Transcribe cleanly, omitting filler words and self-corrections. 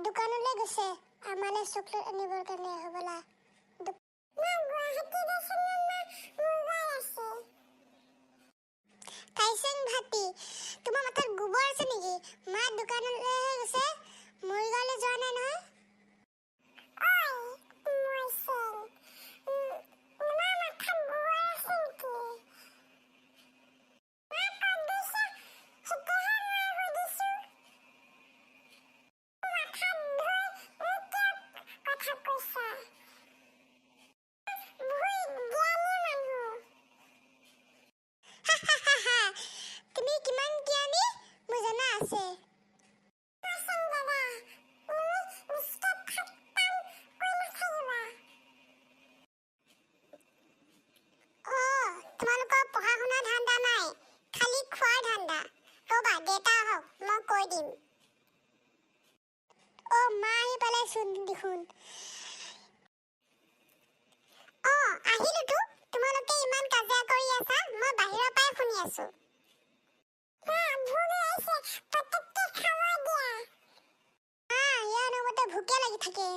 দোকানলৈ গৈছে আমালে চকলেট আনিবৰ কাৰণে হ'বলা। কাইচেং ভাতি তোমাৰ মাথাত গোবৰ আছে নেকি? মা দোকানলৈ গৈছে, মৰিগাঁৱলৈ যোৱা নাই নহয়। তুমি কিমান জ্ঞানী মোৰ জনা আছে। তোমালোকৰ পঢ়া শুনা ধান্দা নাই, খালি খোৱাৰ ধান্দা। ৰ'বা দেউতা আহক, মই কৈ দিম। মা আহি পালেচোন দেখোন। আহিলোতো, তোমালোকে ইমান কাজিয়া কৰি আছা, মই বাহিৰৰ পৰাই শুনি আছো। ইয়াৰ লগতে ভোকে লাগি থাকে।